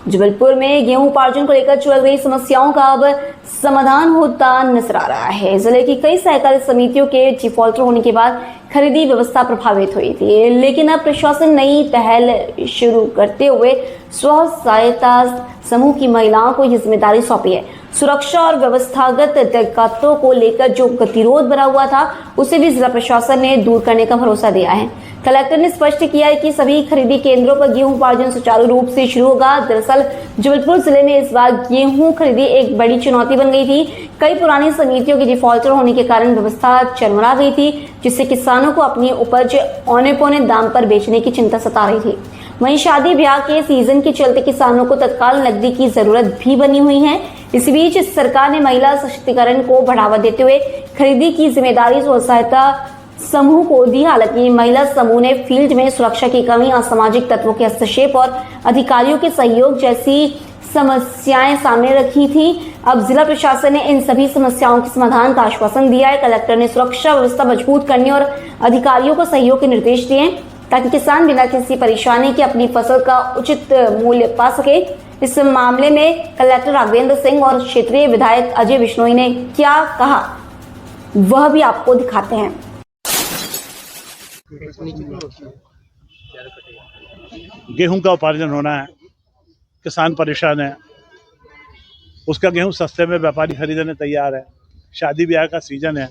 जबलपुर में गेहूं उपार्जन को लेकर चल रही समस्याओं का अब समाधान होता नजर आ रहा है। जिले की कई सहकारी समितियों के डिफॉल्टर होने के बाद खरीदी व्यवस्था प्रभावित हुई थी, लेकिन अब प्रशासन नई पहल शुरू करते हुए स्व सहायता समूह की महिलाओं को यह जिम्मेदारी सौंपी है। सुरक्षा और व्यवस्थागत दिक्कतों को लेकर जो गतिरोध बना हुआ था, उसे भी जिला प्रशासन ने दूर करने का भरोसा दिया है। कलेक्टर ने स्पष्ट किया है कि सभी खरीदी केंद्रों पर गेहूं उपार्जन सुचारू रूप से शुरू होगा। दरअसल जबलपुर जिले में इस बार गेहूं खरीदी एक बड़ी चुनौती बन गई थी। कई पुरानी समितियों के डिफॉल्टर होने के कारण व्यवस्था चरमरा गई थी, जिससे किसानों को अपनी उपज औने पौने दाम पर बेचने की चिंता सता रही थी। वहीं शादी ब्याह के सीजन के चलते किसानों को तत्काल नकदी की जरूरत भी बनी हुई है। इसी बीच सरकार ने महिला सशक्तिकरण को बढ़ावा देते हुए खरीदी की जिम्मेदारी स्व सहायता समूह को दी। हालांकि महिला समूह ने फील्ड में सुरक्षा की कमी, असामाजिक तत्वों के हस्तक्षेप और अधिकारियों के सहयोग जैसी समस्याएं सामने रखी थी। अब जिला प्रशासन ने इन सभी समस्याओं के समाधान का आश्वासन दिया है। कलेक्टर ने सुरक्षा व्यवस्था मजबूत करने और अधिकारियों को सहयोग के निर्देश दिए हैं, ताकि किसान बिना किसी परेशानी के अपनी फसल का उचित मूल्य पा सके। इस मामले में कलेक्टर राघवेंद्र सिंह और क्षेत्रीय विधायक अजय बिश्नोई ने क्या कहा, वह भी आपको दिखाते हैं। गेहूं का उपार्जन होना है, किसान परेशान है, उसका गेहूं सस्ते में व्यापारी खरीदने तैयार है। शादी ब्याह का सीजन है,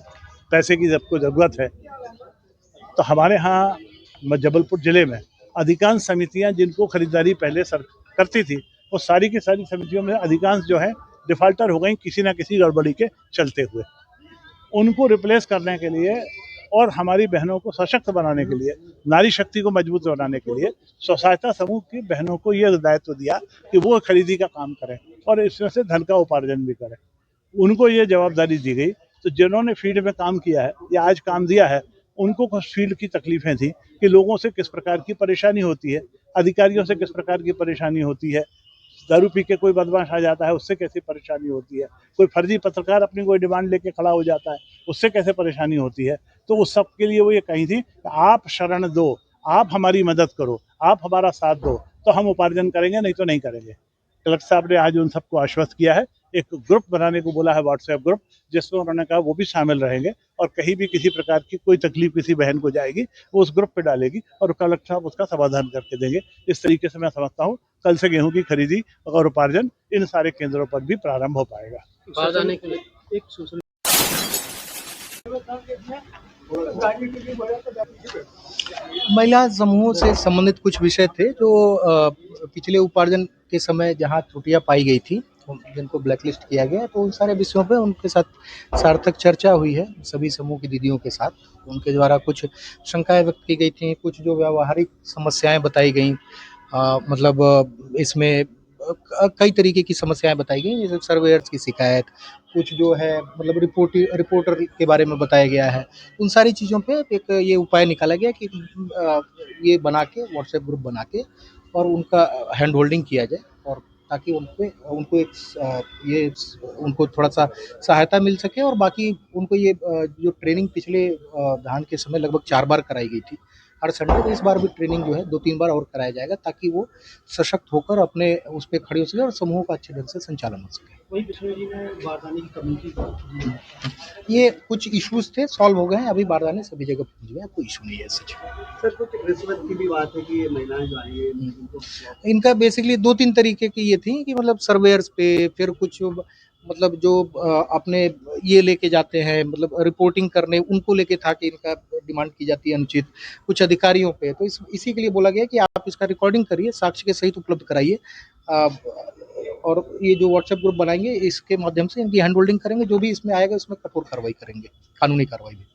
पैसे की सबको ज़रूरत है। तो हमारे यहाँ जबलपुर ज़िले में अधिकांश समितियां जिनको खरीदारी पहले करती थी, वो सारी की सारी समितियों में अधिकांश जो है डिफाल्टर हो गई किसी ना किसी गड़बड़ी के चलते हुए। उनको रिप्लेस करने के लिए और हमारी बहनों को सशक्त बनाने के लिए, नारी शक्ति को मजबूत बनाने के लिए स्व सहायता समूह की बहनों को यह दायित्व दिया कि वो खरीदी का काम करें और इसमें से धन का उपार्जन भी करें। उनको ये जवाबदारी दी गई। तो जिन्होंने फील्ड में काम किया है या आज काम दिया है, उनको कुछ फील्ड की तकलीफें थी कि लोगों से किस प्रकार की परेशानी होती है, अधिकारियों से किस प्रकार की परेशानी होती है, दारू पी के कोई बदमाश आ जाता है उससे कैसी परेशानी होती है, कोई फर्जी पत्रकार अपनी कोई डिमांड लेके खड़ा हो जाता है उससे कैसे परेशानी होती है। तो उस सब के लिए वो ये कही थी कि आप शरण दो, आप हमारी मदद करो, आप हमारा साथ दो, तो हम उपार्जन करेंगे, नहीं तो नहीं करेंगे। कलेक्टर साहब ने आज उन सबको आश्वस्त किया है। एक ग्रुप बनाने को बोला है, व्हाट्सएप ग्रुप, जिसमें उन्होंने कहा वो भी शामिल रहेंगे और कहीं भी किसी प्रकार की कोई तकलीफ किसी बहन को जाएगी वो उस ग्रुप पे डालेगी और कलेक्टर साहब उसका समाधान करके देंगे। इस तरीके से मैं समझता हूँ कल से गेहूं की खरीदी और उपार्जन इन सारे केंद्रों पर भी प्रारंभ हो पाएगा। बाहर आने के लिए एक सोशल महिला समूहों से संबंधित कुछ विषय थे जो पिछले उपार्जन के समय जहां त्रुटियां पाई गई थी, जिनको ब्लैकलिस्ट किया गया, तो उन सारे विषयों पे उनके साथ सार्थक चर्चा हुई है सभी समूह की दीदियों के साथ। उनके द्वारा कुछ शंकाएं व्यक्त की गई थी, कुछ जो व्यावहारिक समस्याएं बताई गई, इसमें कई तरीके की समस्याएं बताई गई, जैसे सर्वेयर्स की शिकायत, कुछ जो है रिपोर्टर के बारे में बताया गया है। उन सारी चीज़ों पे एक ये उपाय निकाला गया कि ये बना के व्हाट्सएप ग्रुप बना के और उनका हैंड होल्डिंग किया जाए, और ताकि उनको थोड़ा सा सहायता मिल सके। और बाकी उनको ये जो ट्रेनिंग पिछले धान के समय लगभग 4 बार कराई गई थी हर संडे, तो इस बार भी ट्रेनिंग जो है 2-3 बार और कराया जाएगा, ताकि वो सशक्त होकर अपने उस पर खड़े हो सके और समूह का अच्छे ढंग से संचालन हो सके। वही बिश्नोई जी ने बारदाने की कमी की ये कुछ इश्यूज थे, सॉल्व हो गए हैं, अभी बारदाने सभी जगह पहुंच गए हैं, कोई इशू नहीं है सच। सर, कुछ रिश्वत की भी बात है कि ये महिलाएं जो आई है इनका बेसिकली 2-3 तरीके की ये थी कि मतलब सर्वेयर्स पे, फिर कुछ जो अपने ये लेके जाते हैं, मतलब रिपोर्टिंग करने, उनको लेके था कि इनका डिमांड की जाती है अनुचित, कुछ अधिकारियों पे। तो इसी के लिए बोला गया कि आप इसका रिकॉर्डिंग करिए, साक्ष्य के सहित उपलब्ध कराइए, और ये जो व्हाट्सएप ग्रुप बनाएंगे इसके माध्यम से इनकी हैंड होल्डिंग करेंगे, जो भी इसमें आएगा उसमें कठोर कार्रवाई करेंगे, कानूनी कार्रवाई भी।